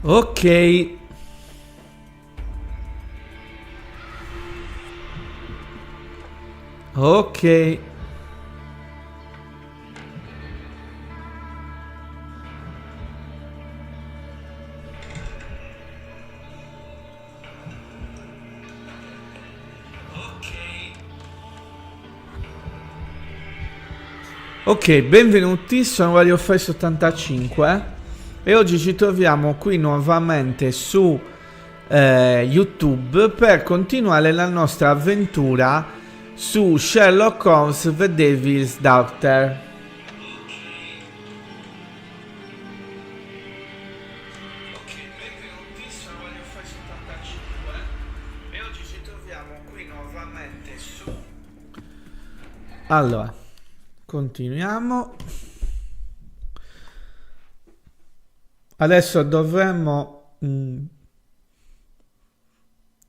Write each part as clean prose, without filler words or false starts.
Ok. Ok. Ok, benvenuti, sono Wario Face 85 e oggi ci troviamo qui nuovamente su YouTube per continuare la nostra avventura su Sherlock Holmes The Devil's Daughter. Ok, benvenuti, sono Wario Face 85 e oggi ci troviamo qui nuovamente su... Allora, continuiamo. Adesso dovremmo...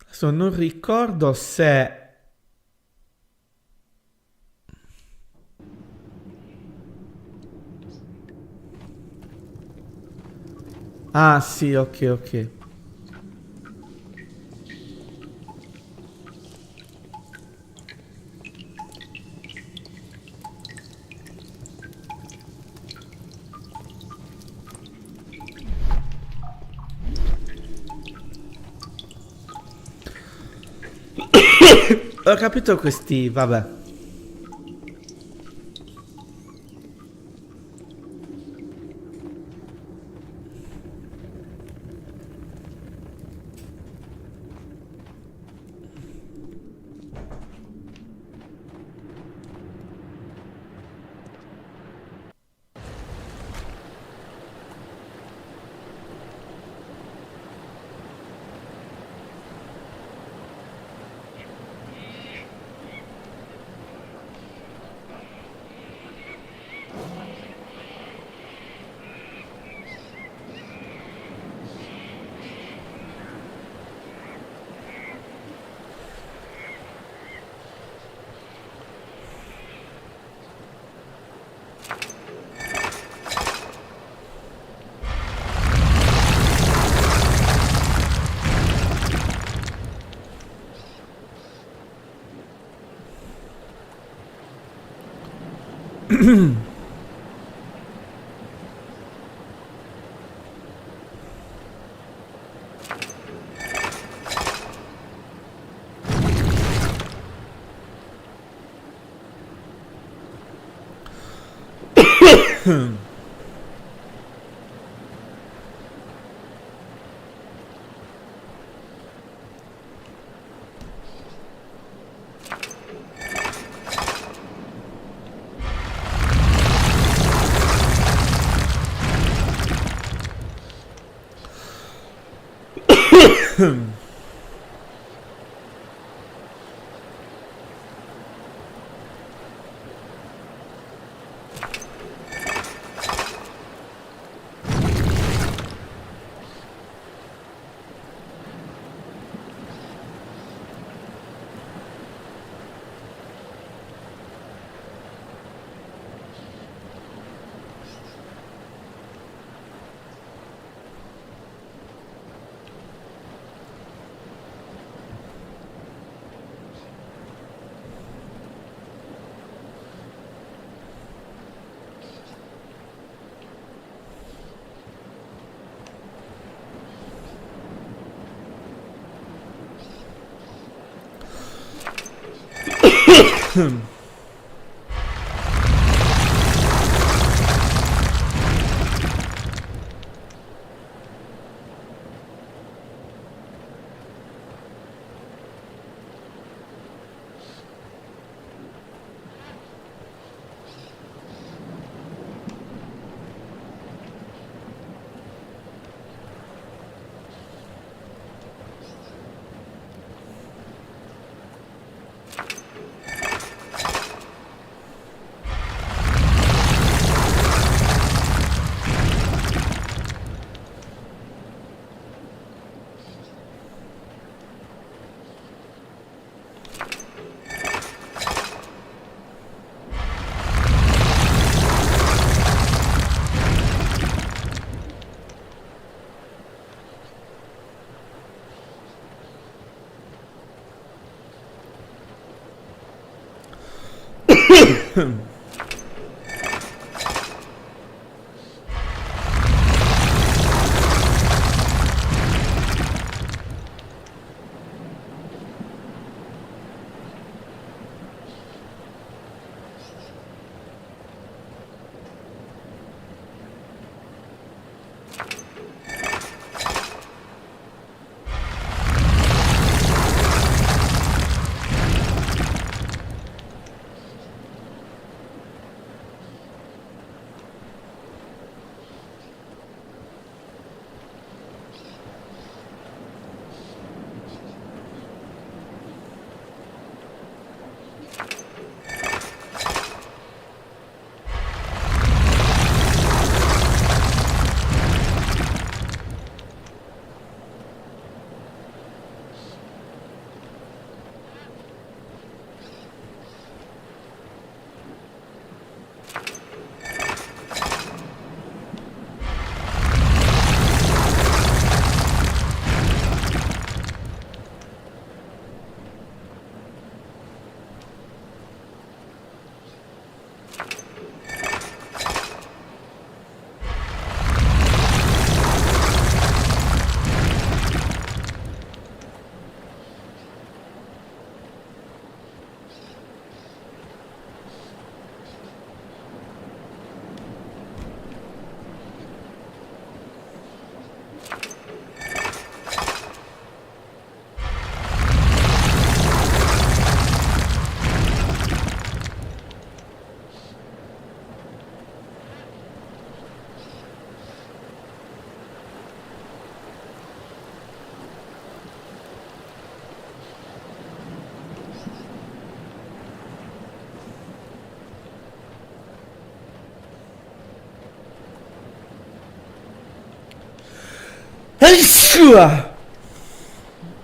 adesso non ricordo se... Ah sì, ok, ok. Ho capito questi, vabbè.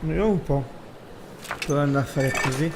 Vediamo un po'. Devo andare a fare così.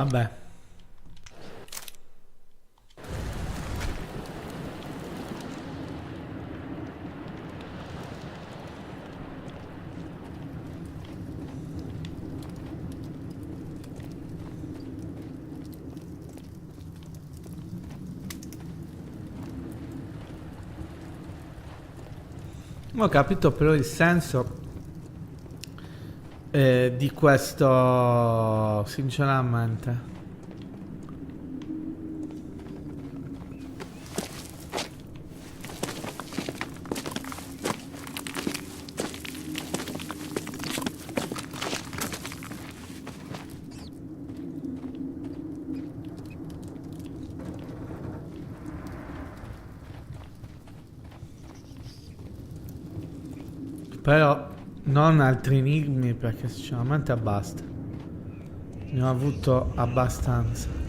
Vabbè. Non ho capito però il senso di questo, sinceramente. Però non altri enigmi perché sinceramente basta. Ne ho avuto abbastanza.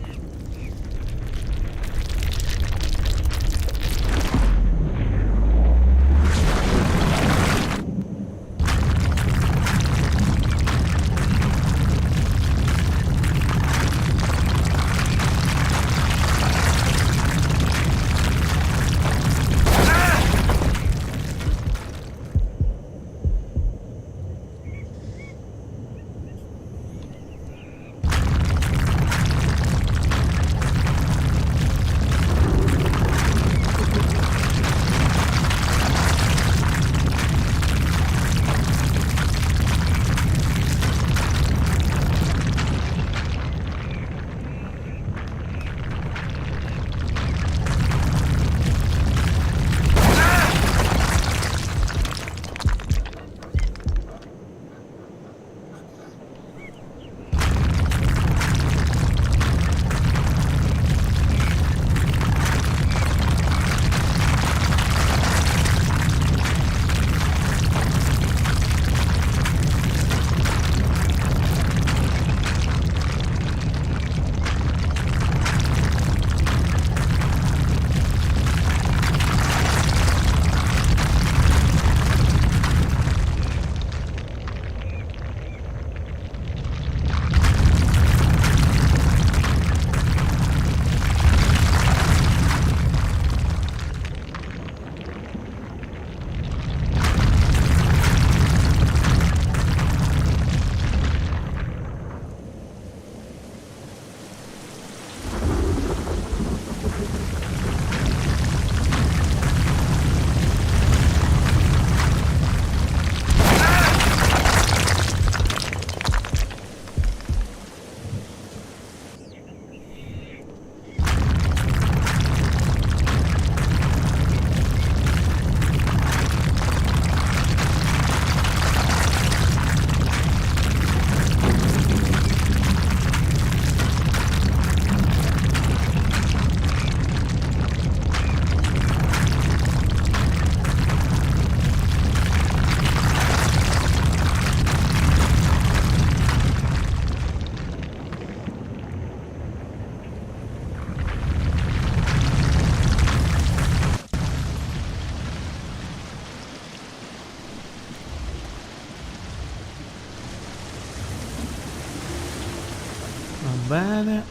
Va bene.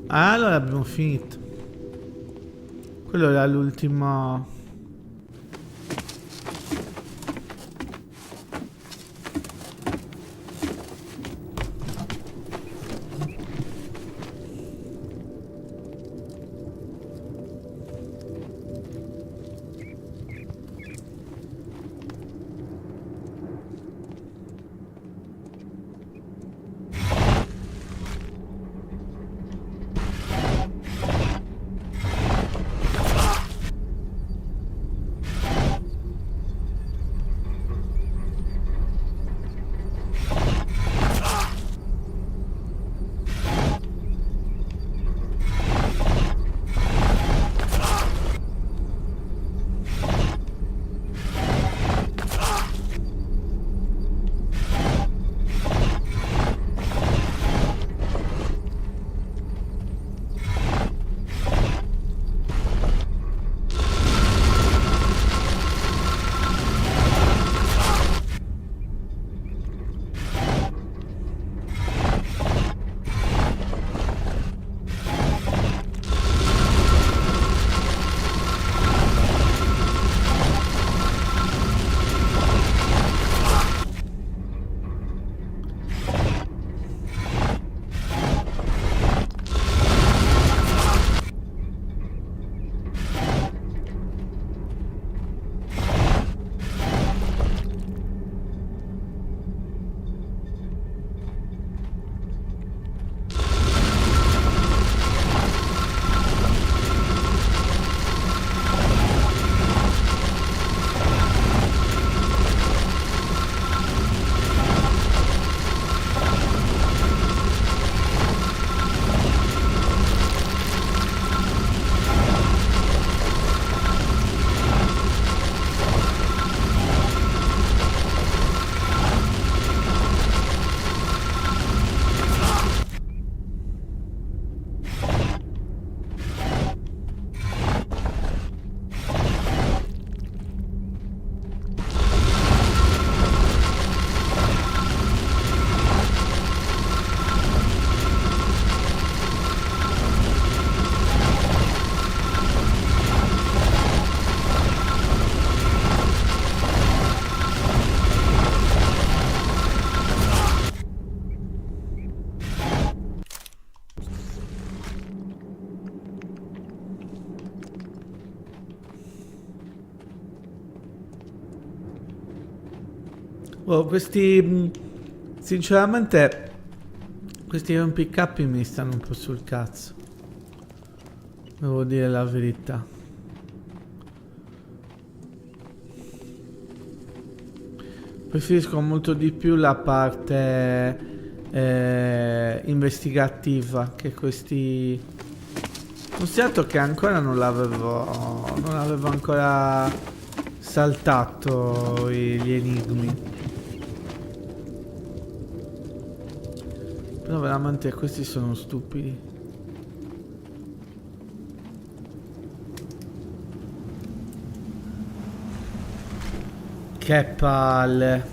Allora abbiamo finito. Quello era l'ultimo. Oh, questi... sinceramente... questi rompicapi mi stanno un po' sul cazzo. Devo dire la verità. Preferisco molto di più la parte investigativa che questi... Considerato che ancora non avevo ancora saltato gli enigmi. Però veramente questi sono stupidi. Che palle.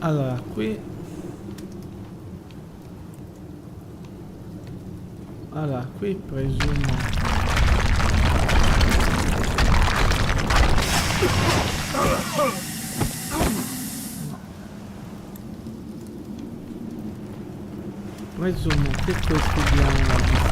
Allora, qui... Allora, qui presumo... Presumo che questi diano la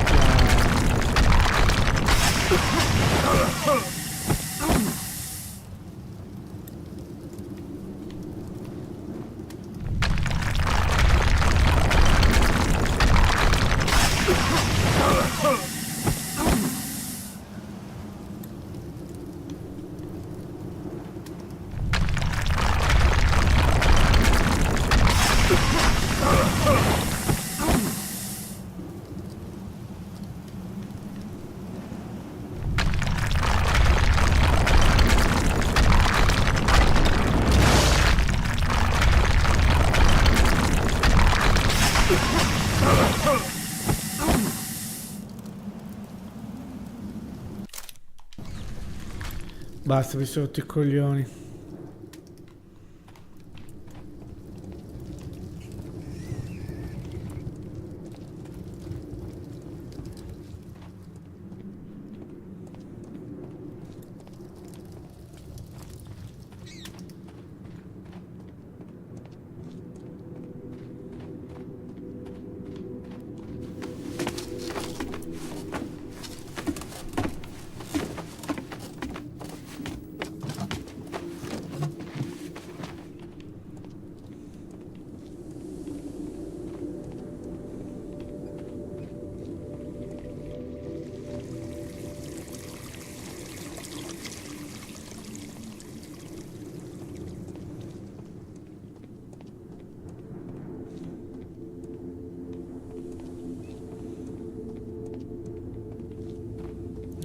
Basta, mi sono rotti i coglioni.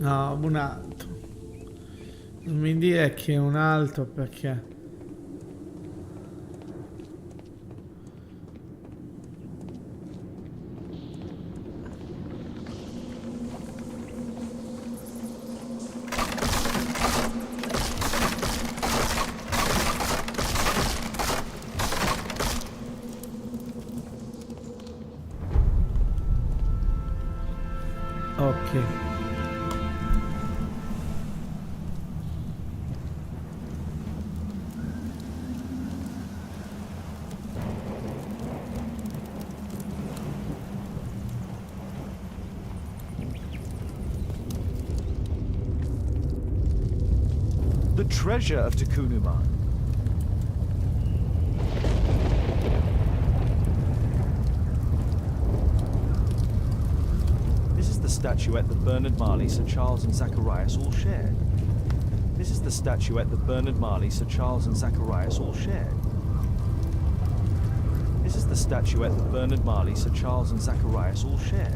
No, un altro. Non mi dire che è un altro perché... Ok. The treasure of Takunuman. This is the statuette that Bernard Marley, Sir Charles and Zacharias all shared. This is the statuette that Bernard Marley, Sir Charles, and Zacharias all shared. This is the statuette that Bernard Marley, Sir Charles, and Zacharias all shared.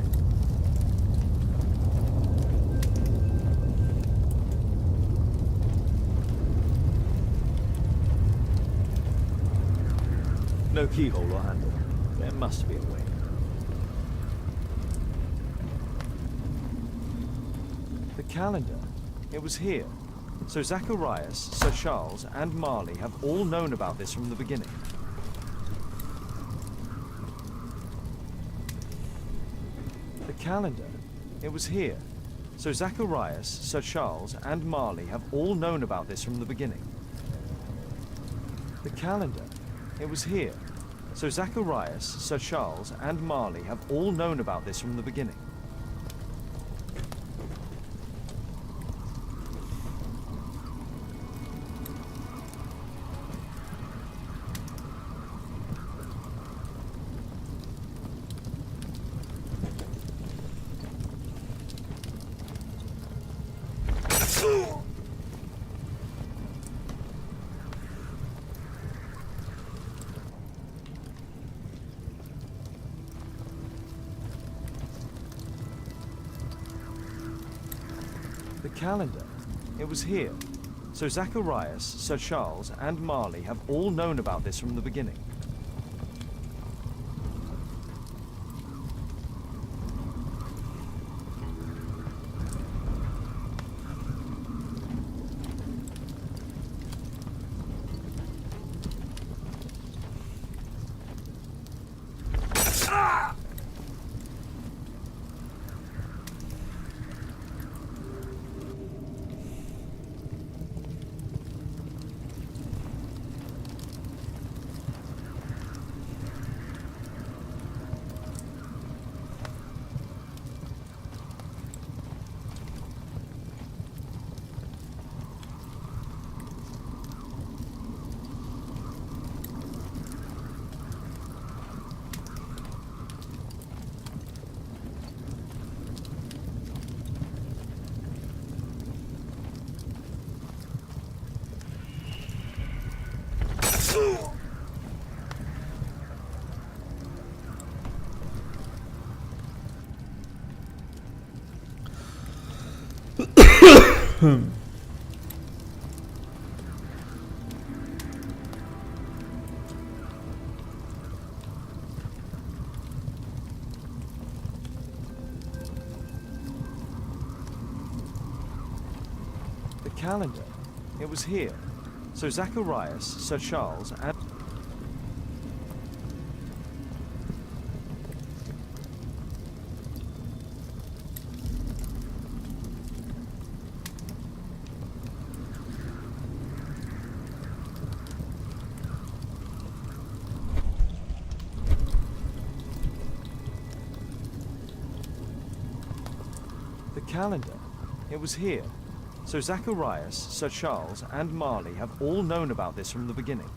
No keyhole or handle. There must be a way. The calendar. It was here. So Zacharias, Sir Charles, and Marley have all known about this from the beginning. The calendar. It was here. So Zacharias, Sir Charles, and Marley have all known about this from the beginning. The calendar. It was here. So Zacharias, Sir Charles, and Marley have all known about this from the beginning. The calendar. It was here. So Zacharias, Sir Charles, and Marley have all known about this from the beginning. The calendar. It was here. So Zacharias, Sir Charles, and... The calendar. It was here. So Zacharias, Sir Charles, and Marley have all known about this from the beginning.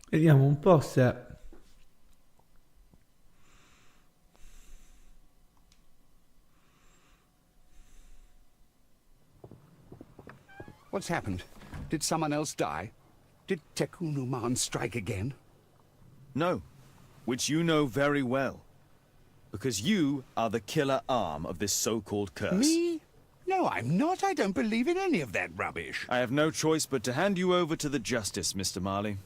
Vediamo un po' se... What's happened? Did someone else die? Did Tekunuman strike again? No, which you know very well. Because you are the killer arm of this so-called curse. Me? No, I'm not. I don't believe in any of that rubbish. I have no choice but to hand you over to the justice, Mr. Marley.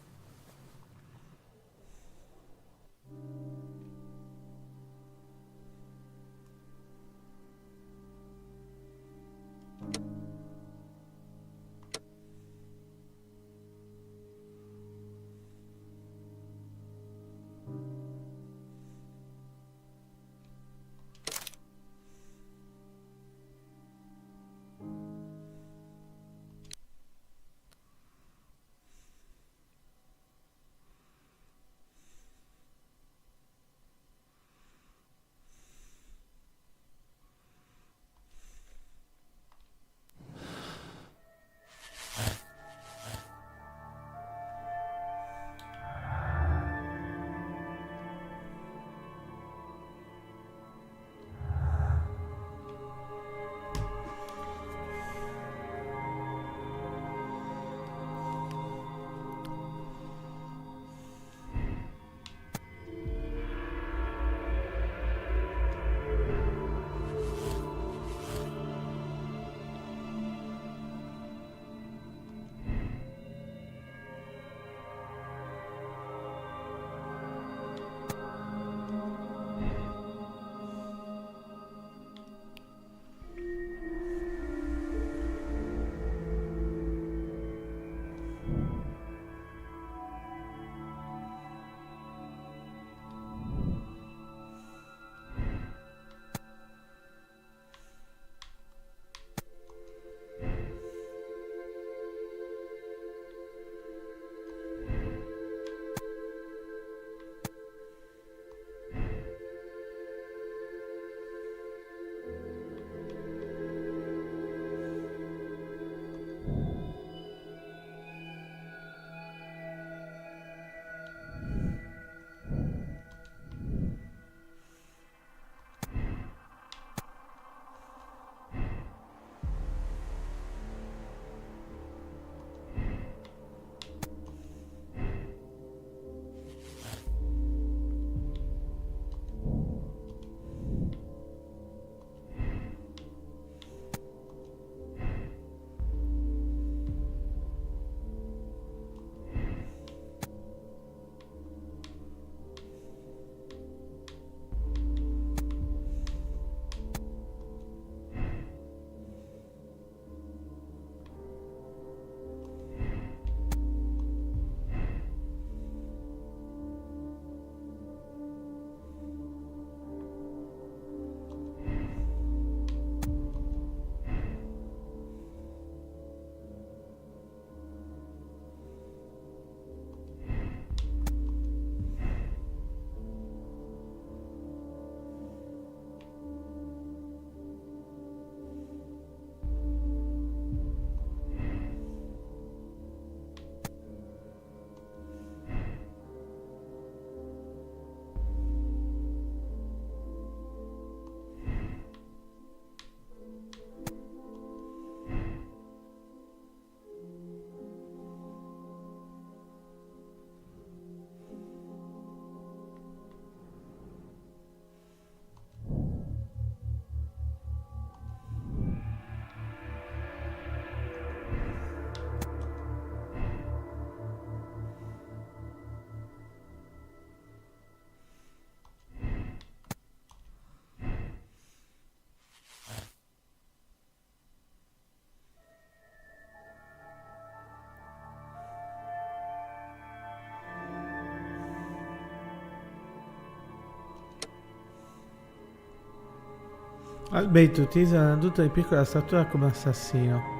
Albeito utilizza una dote di piccola statura come assassino.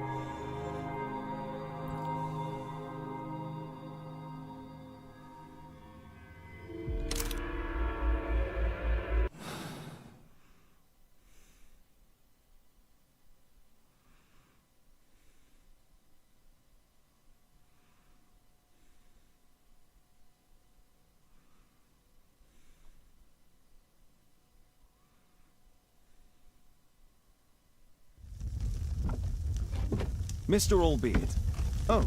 Mr. Allbeard. Oh,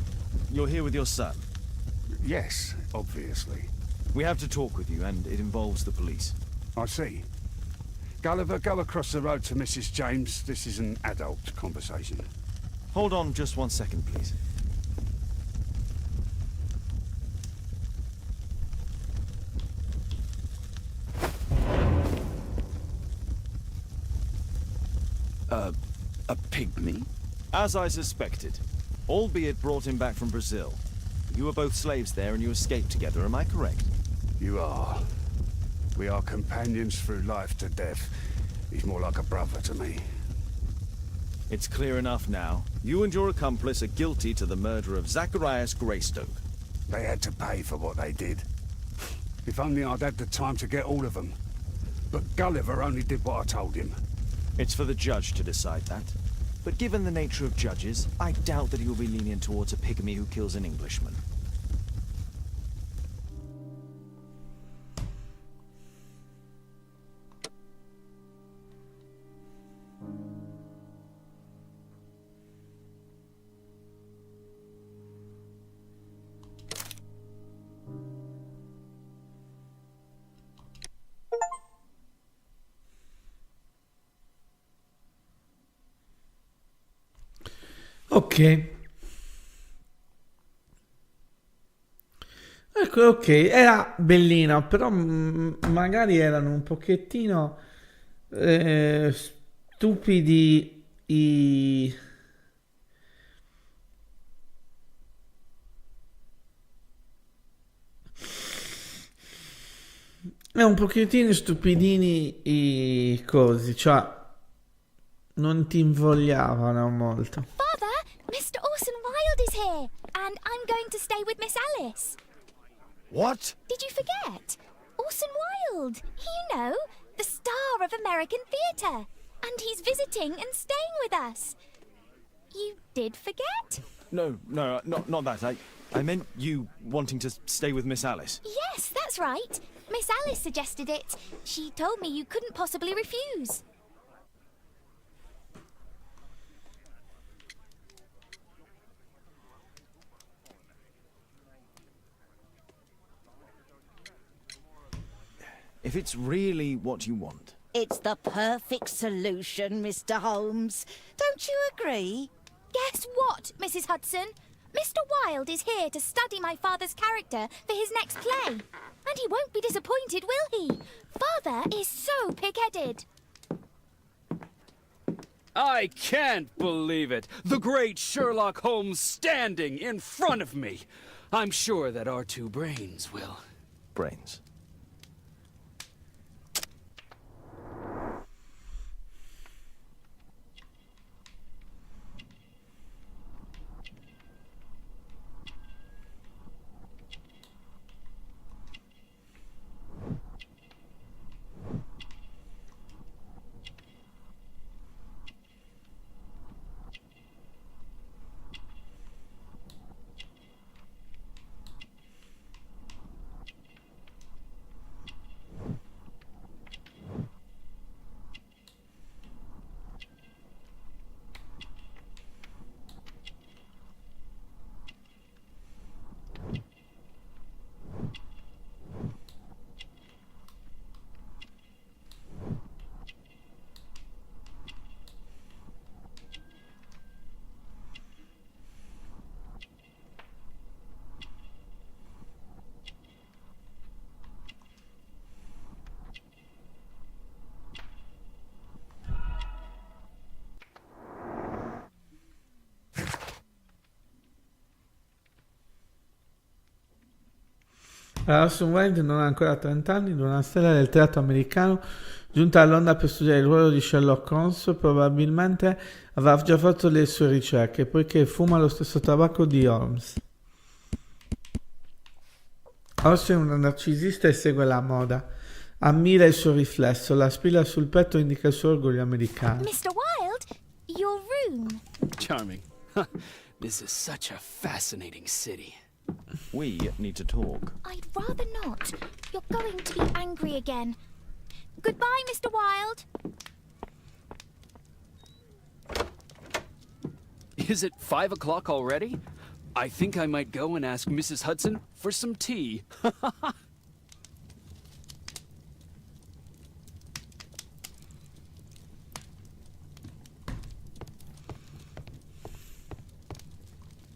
you're here with your son. Yes, obviously. We have to talk with you, and it involves the police. I see. Gulliver, go across the road to Mrs. James. This is an adult conversation. Hold on just 1 second, please. A pygmy? As I suspected, Allbeard brought him back from Brazil. You were both slaves there and you escaped together, am I correct? You are. We are companions through life to death. He's more like a brother to me. It's clear enough now. You and your accomplice are guilty to the murder of Zacharias Greystoke. They had to pay for what they did. If only I'd had the time to get all of them. But Gulliver only did what I told him. It's for the judge to decide that. But given the nature of judges, I doubt that he will be lenient towards a pygmy who kills an Englishman. Ok. Ecco, ok, era bellino, però magari erano un pochettino stupidi i... un pochettino stupidini i cosi, cioè non ti invogliavano molto. Father, Mr. Orson Wilde is here, and I'm going to stay with Miss Alice. What? Did you forget? Orson Wilde, you know, the star of American theatre. And he's visiting and staying with us. You did forget? No, not that. I meant you wanting to stay with Miss Alice. Yes, that's right. Miss Alice suggested it. She told me you couldn't possibly refuse. If it's really what you want. It's the perfect solution, Mr. Holmes. Don't you agree? Guess what, Mrs. Hudson? Mr. Wilde is here to study my father's character for his next play. And he won't be disappointed, will he? Father is so pig-headed. I can't believe it! The great Sherlock Holmes standing in front of me! I'm sure that our two brains will... Brains. Orson Welles non ha ancora 30 anni, una stella del teatro americano, giunta a Londra per studiare il ruolo di Sherlock Holmes, probabilmente avrà già fatto le sue ricerche, poiché fuma lo stesso tabacco di Holmes. Orson è un narcisista e segue la moda. Ammira il suo riflesso, la spilla sul petto indica il suo orgoglio americano. Mr. Wilde, your room. Charming. This is such a fascinating city. We need to talk. I'd rather not. You're going to be angry again. Goodbye, Mr. Wilde. Is it 5 o'clock already? I think I might go and ask Mrs. Hudson for some tea.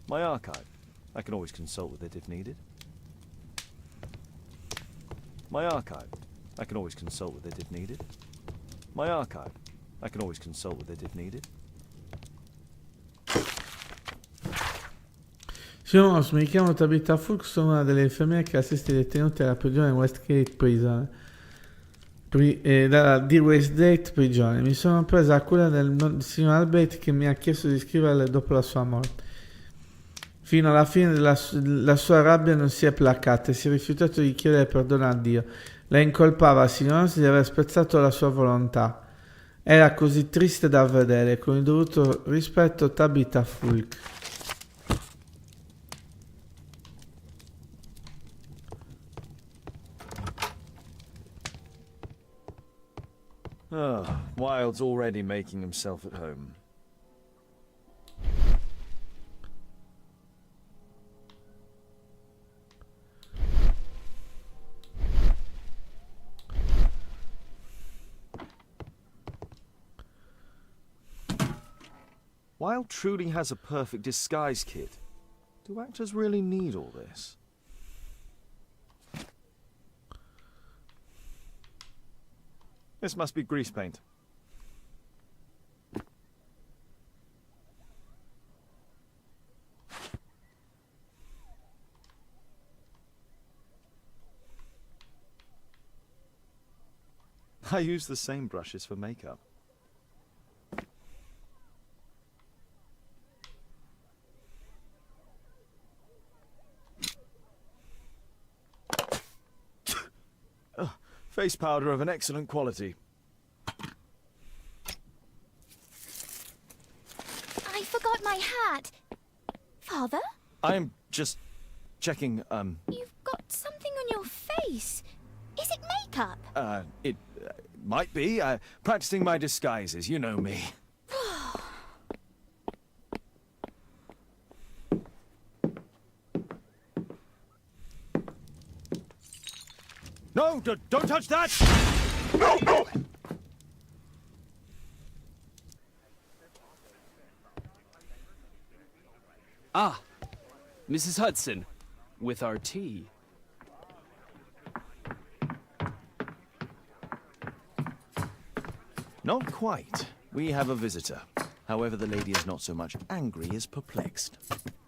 My archive. I can always consult with it if needed. My archive. I can always consult with it if needed. My archive. I can always consult with it if needed. Signor Holmes, mi chiamo Tabitha Fulk, sono una delle infermiere che assiste i detenuti alla prigione Westgate Prison. Di Westgate Prigione. Mi sono presa a cura del signor Albert che mi ha chiesto di scriverle dopo la sua morte. Fino alla fine la sua rabbia non si è placata e si è rifiutato di chiedere perdono a Dio. La incolpava, signor Holmes, di aver spezzato la sua volontà. Era così triste da vedere, con il dovuto rispetto, Tabitha Fulk. Oh, Wilde's already making himself at home. Wilde truly has a perfect disguise kit. Do actors really need all this? This must be grease paint. I use the same brushes for makeup. Face powder of an excellent quality. I forgot my hat. Father? I'm just checking, You've got something on your face. Is it makeup? It might be. Practicing my disguises, you know me. No, don't touch that! No! Ah, Mrs. Hudson, with our tea. Not quite. We have a visitor. However, the lady is not so much angry as perplexed.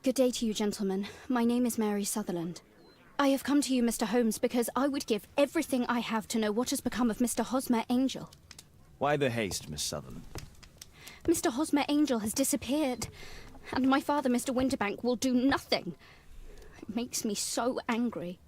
Good day to you, gentlemen. My name is Mary Sutherland. I have come to you, Mr. Holmes, because I would give everything I have to know what has become of Mr. Hosmer Angel. Why the haste, Miss Sutherland? Mr. Hosmer Angel has disappeared, and my father, Mr. Winterbank, will do nothing. It makes me so angry.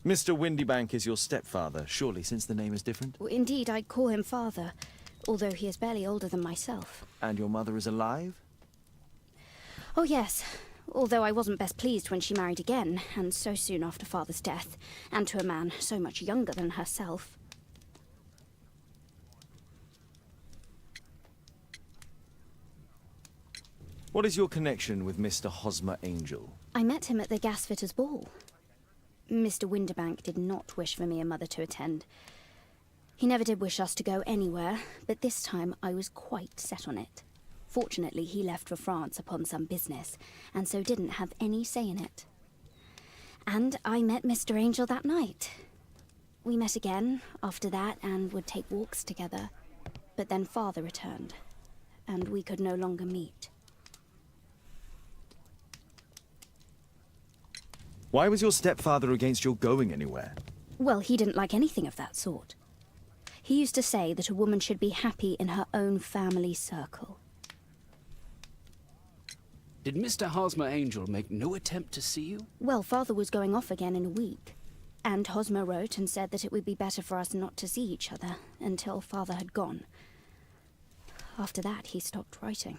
Mr. Windybank is your stepfather, surely, since the name is different? Well, indeed, I call him father, although he is barely older than myself. And your mother is alive? Oh, yes. although I wasn't best pleased when she married again, and so soon after Father's death, and to a man so much younger than herself. What is your connection with Mr. Hosmer Angel? I met him at the gasfitter's ball. Mr. Winterbank did not wish for me and Mother to attend. He never did wish us to go anywhere, but this time I was quite set on it. Fortunately, he left for France upon some business, and so didn't have any say in it. And I met Mr. Angel that night. We met again after that and would take walks together. But then Father returned, and we could no longer meet. Why was your stepfather against your going anywhere? Well, he didn't like anything of that sort. He used to say that a woman should be happy in her own family circle. Did Mr. Hosmer Angel make no attempt to see you? Well, Father was going off again in a week, and Hosmer wrote and said that it would be better for us not to see each other until Father had gone. After that, he stopped writing.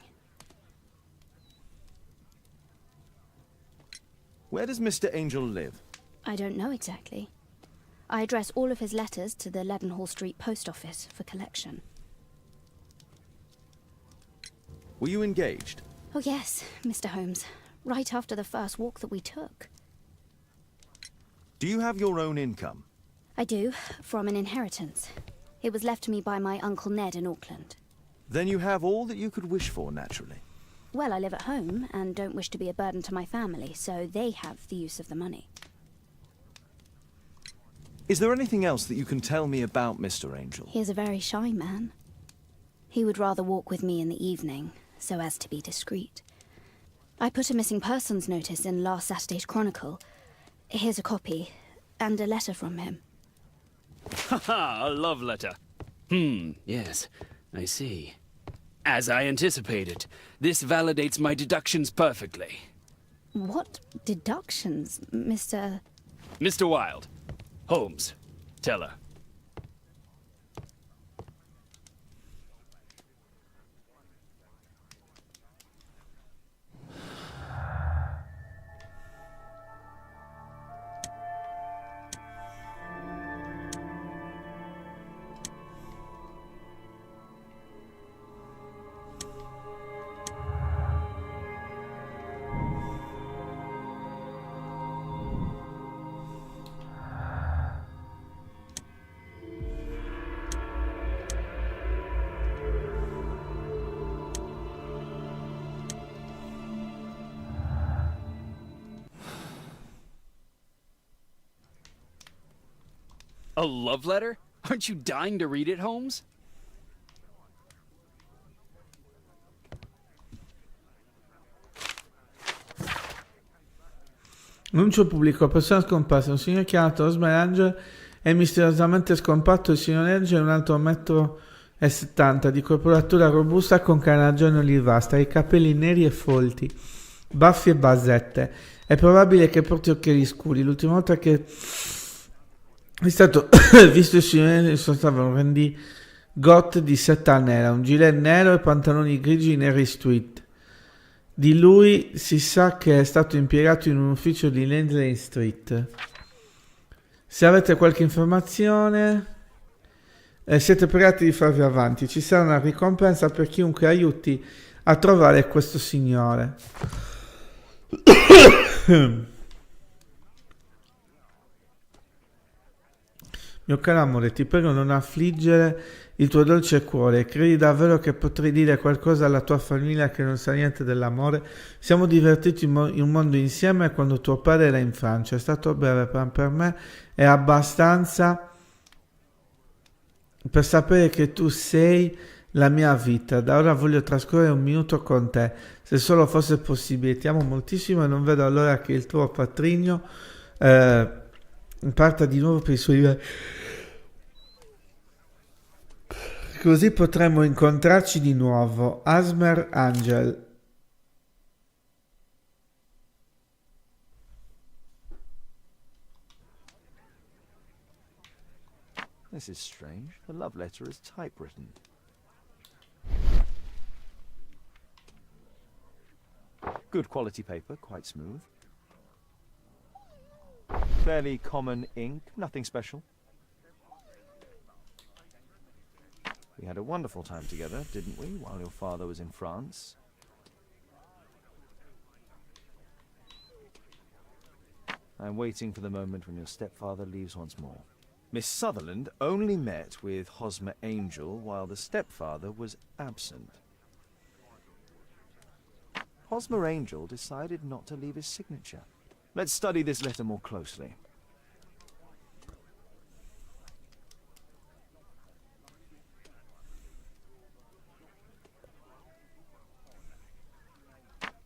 Where does Mr. Angel live? I don't know exactly. I address all of his letters to the Leadenhall Street Post Office for collection. Were you engaged? Oh yes, Mr. Holmes. Right after the first walk that we took. Do you have your own income? I do, from an inheritance. It was left to me by my Uncle Ned in Auckland. Then you have all that you could wish for, naturally. Well, I live at home and don't wish to be a burden to my family, so they have the use of the money. Is there anything else that you can tell me about Mr. Angel? He is a very shy man. He would rather walk with me in the evening, so as to be discreet. I put a missing persons notice in last Saturday's Chronicle. Here's a copy, and a letter from him. Haha, a love letter. Yes, I see. As I anticipated, this validates my deductions perfectly. What deductions, Mr. Mr. Wilde. Holmes, tell her. A love letter? Aren't you dying to read it, Holmes? Annuncio pubblico, persona scomparsa, un signore chiamato Hosmer Angel è misteriosamente scomparso. Il signor Angel è un alto 1,70 m, di corporatura robusta con carnagione olivastra, i capelli neri e folti, baffi e basette. È probabile che porti occhiali scuri. L'ultima volta che è stato visto il signor Angel stava un rendigot di seta nera, un gilet nero e pantaloni grigi neri street. Di lui si sa che è stato impiegato in un ufficio di Lindley Street. Se avete qualche informazione, siete pregati di farvi avanti. Ci sarà una ricompensa per chiunque aiuti a trovare questo signore. Mio caro amore, ti prego non affliggere il tuo dolce cuore. Credi davvero che potrei dire qualcosa alla tua famiglia che non sa niente dell'amore? Siamo divertiti in un mondo insieme quando tuo padre era in Francia. È stato breve, ma per me è abbastanza per sapere che tu sei la mia vita. Da ora voglio trascorrere un minuto con te, se solo fosse possibile. Ti amo moltissimo e non vedo l'ora che il tuo patrigno parta di nuovo per i suoi livelli. Così potremo incontrarci di nuovo. Hosmer Angel. This is strange. The love letter is typewritten. Good quality paper, quite smooth. Fairly common ink, nothing special. We had a wonderful time together, didn't we, while your father was in France? I'm waiting for the moment when your stepfather leaves once more. Miss Sutherland only met with Hosmer Angel while the stepfather was absent. Hosmer Angel decided not to leave his signature. Let's study this letter more closely.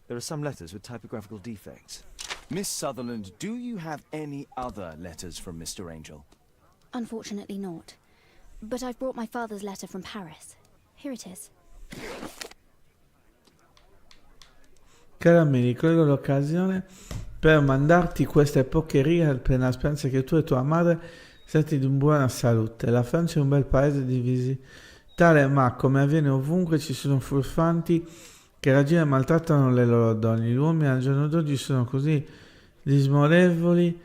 There are some letters with typographical defects. Miss Sutherland, do you have any other letters from Mr. Angel? Unfortunately not. But I've brought my father's letter from Paris. Here it is. Cara Mary, colgo l'occasione per mandarti queste porcherie appena speranza che tu e tua madre siate in buona salute. La Francia è un bel paese di visitare, ma come avviene ovunque ci sono furfanti che raggiano e maltrattano le loro donne. Gli uomini al giorno d'oggi sono così disonorevoli,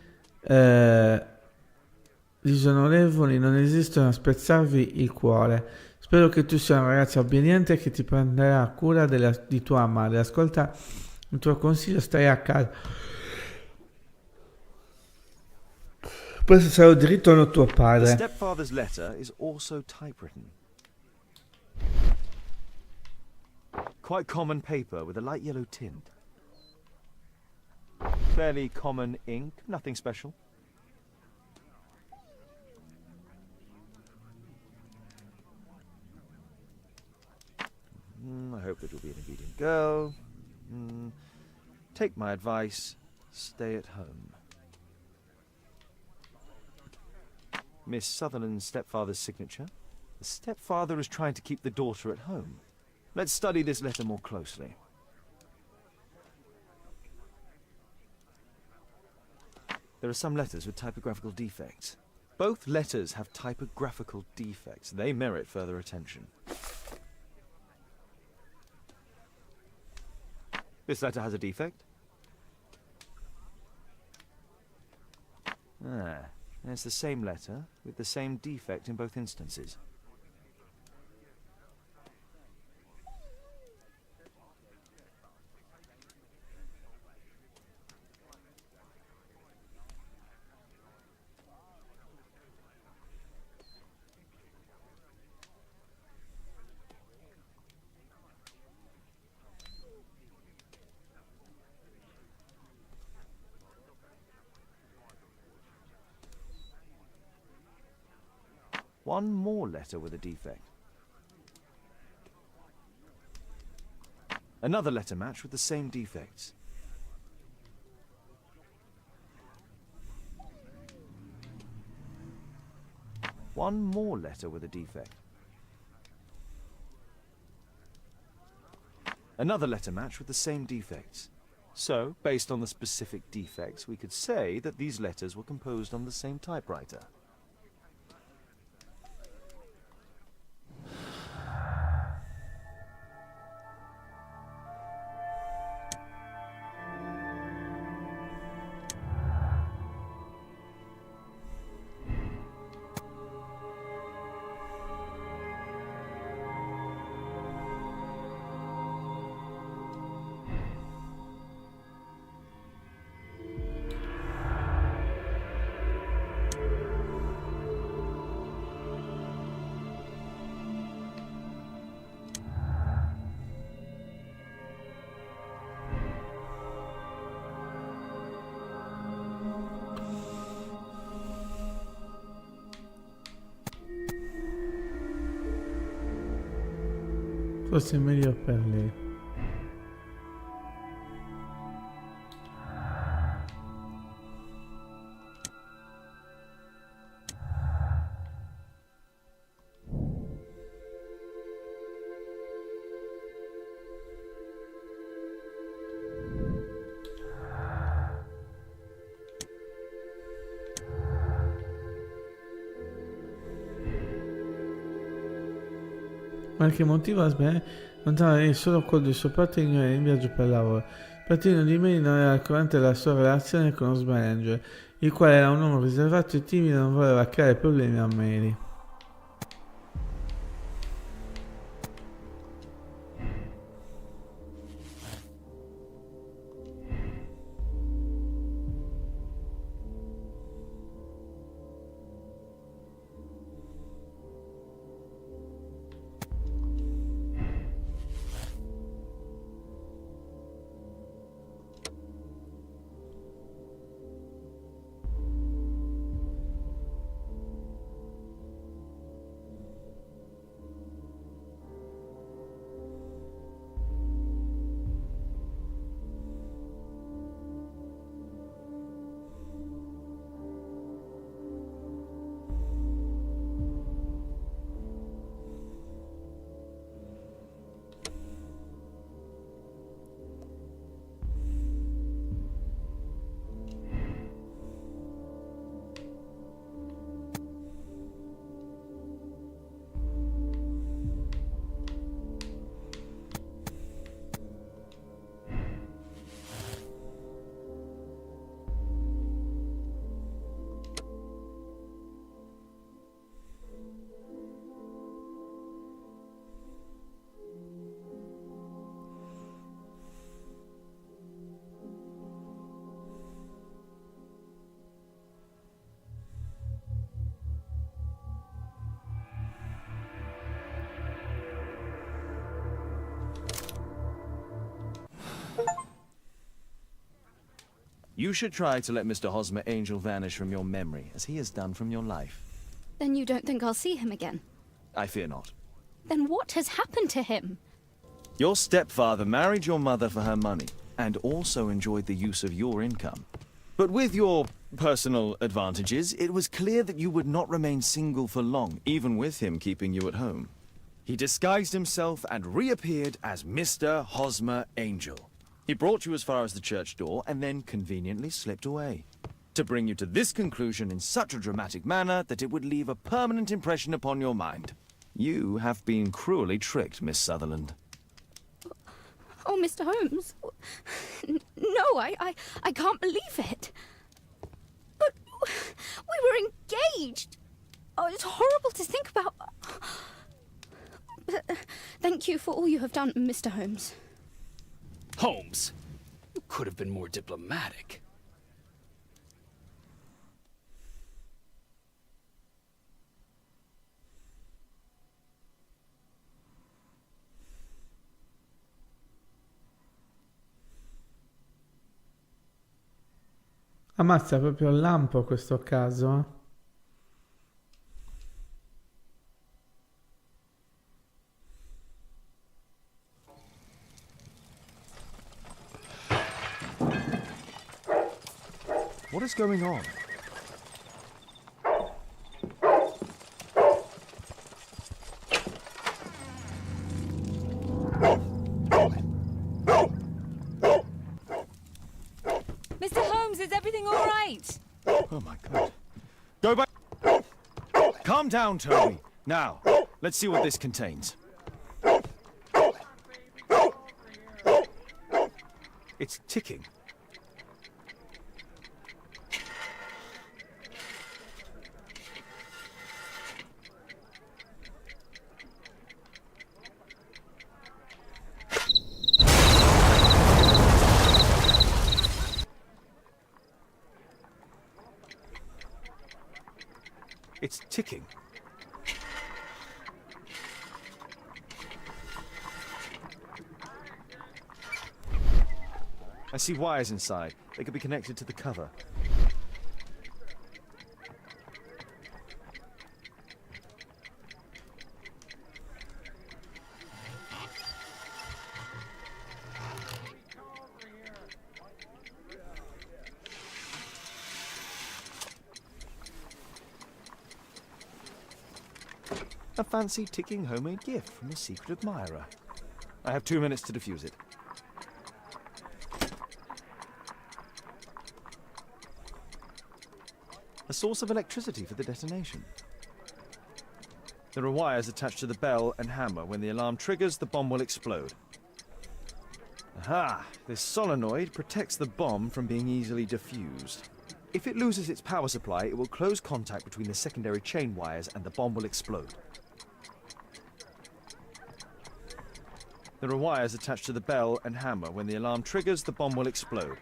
non esistono a spezzarvi il cuore. Spero che tu sia una ragazza obbediente che ti prenderà cura di tua madre. Ascolta il tuo consiglio, stai a casa. Poi sarò di ritorno tuo The padre. stepfather's letter is also typewritten. Quite common paper with a light yellow tint. Fairly common ink, nothing special. I hope that you'll be an obedient girl. Take my advice, stay at home. Miss Sutherland's stepfather's signature. The stepfather is trying to keep the daughter at home. Let's study this letter more closely. There are some letters with typographical defects. Both letters have typographical defects. They merit further attention. This letter has a defect. It's the same letter with the same defect in both instances. One more letter with a defect. Another letter match with the same defects. One more letter with a defect. Another letter match with the same defects. So, based on the specific defects, we could say that these letters were composed on the same typewriter. Forse è meglio per lei. Qualche motivo a sbagliare non trova solo quello di suo padre ignorare in viaggio per lavoro. Patino di Mary non era al corrente della sua relazione con Osman Angel, il quale era un uomo riservato e timido e non voleva creare problemi a Mary. You should try to let Mr. Hosmer Angel vanish from your memory, as he has done from your life. Then you don't think I'll see him again? I fear not. Then what has happened to him? Your stepfather married your mother for her money, and also enjoyed the use of your income. But with your personal advantages, it was clear that you would not remain single for long, even with him keeping you at home. He disguised himself and reappeared as Mr. Hosmer Angel. He brought you as far as the church door, and then conveniently slipped away. To bring you to this conclusion in such a dramatic manner that it would leave a permanent impression upon your mind. You have been cruelly tricked, Miss Sutherland. Oh, Mr. Holmes. No, I can't believe it. But we were engaged. Oh, it's horrible to think about. But, thank you for all you have done, Mr. Holmes. Holmes, you could have been more diplomatic. Ammazza proprio il lampo questo caso, eh? What is going on? Mr. Holmes, is everything all right? Oh my God. Go back. Calm down, Toby. Now, let's see what this contains. It's ticking. It's ticking. I see wires inside. They could be connected to the cover. A fancy ticking homemade gift from a secret admirer. I have 2 minutes to defuse it. A source of electricity for the detonation. There are wires attached to the bell and hammer. When the alarm triggers, the bomb will explode. Aha! This solenoid protects the bomb from being easily diffused. If it loses its power supply, it will close contact between the secondary chain wires and the bomb will explode. There are wires attached to the bell and hammer. When the alarm triggers, the bomb will explode.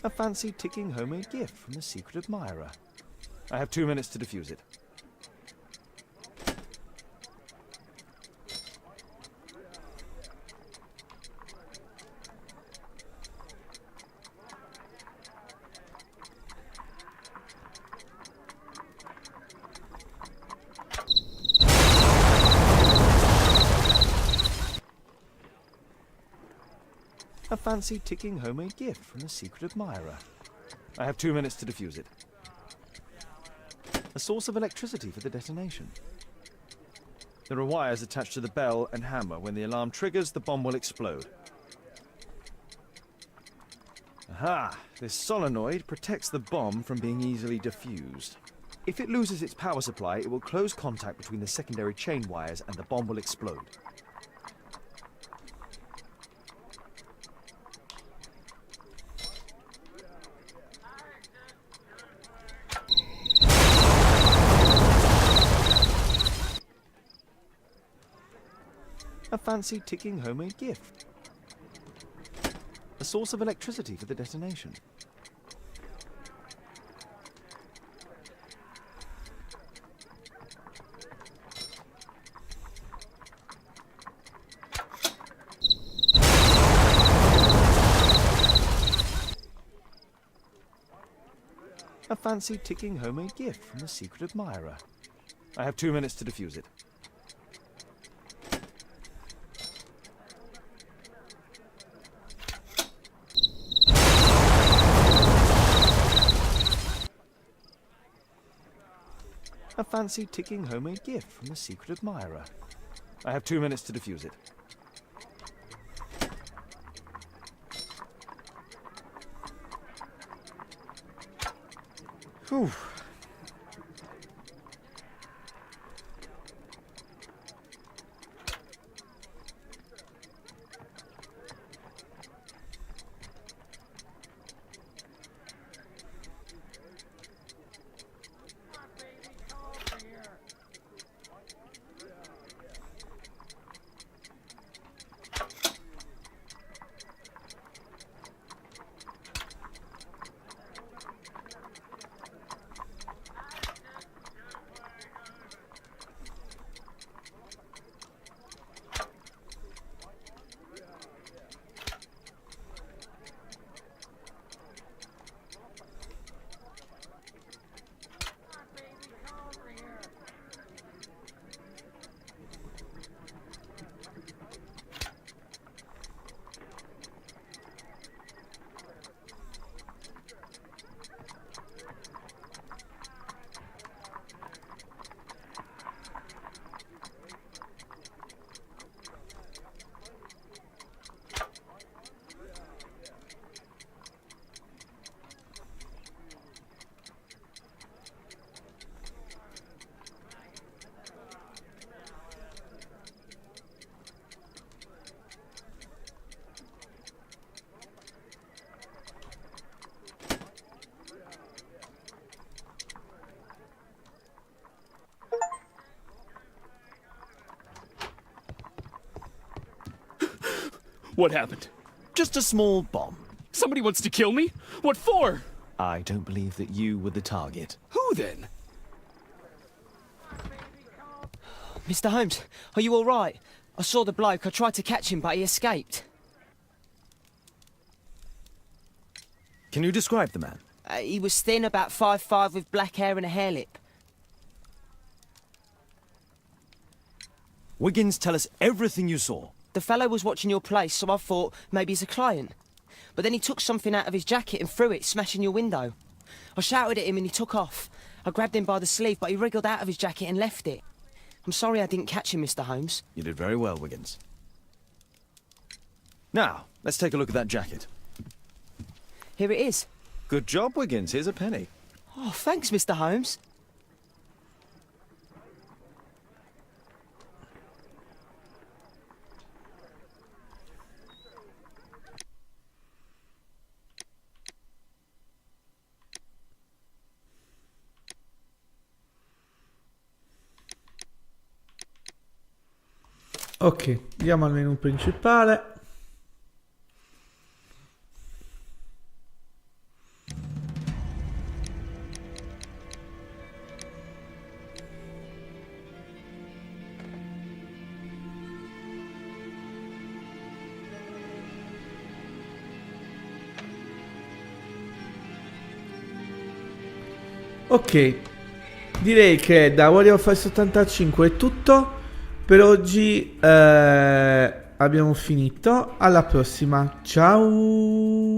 A fancy ticking homemade gift from the secret admirer. I have 2 minutes to defuse it. A fancy ticking homemade gift from the secret admirer. I have 2 minutes to defuse it. A source of electricity for the detonation. There are wires attached to the bell and hammer. When the alarm triggers, the bomb will explode. Aha! This solenoid protects the bomb from being easily diffused. If it loses its power supply, it will close contact between the secondary chain wires and the bomb will explode. A fancy ticking homemade gift. A source of electricity for the detonation. A fancy ticking homemade gift from the secret admirer. I have 2 minutes to defuse it. A fancy ticking homemade gift from the secret admirer. I have 2 minutes to defuse it. Whew. What happened? Just a small bomb. Somebody wants to kill me? What for? I don't believe that you were the target. Who then? Mr. Holmes, are you all right? I saw the bloke. I tried to catch him, but he escaped. Can you describe the man? He was thin, about 5'5", with black hair and a hair lip. Wiggins, tell us everything you saw. The fellow was watching your place, so I thought maybe he's a client. But then he took something out of his jacket and threw it, smashing your window. I shouted at him and he took off. I grabbed him by the sleeve, but he wriggled out of his jacket and left it. I'm sorry I didn't catch him, Mr. Holmes. You did very well, Wiggins. Now, Let's take a look at that jacket. Here it is. Good job, Wiggins. Here's a penny. Oh, thanks, Mr. Holmes. Ok, andiamo al menu principale. Ok, direi che da Warrior of Ice 85 è tutto. Per oggi abbiamo finito. Alla prossima. Ciao.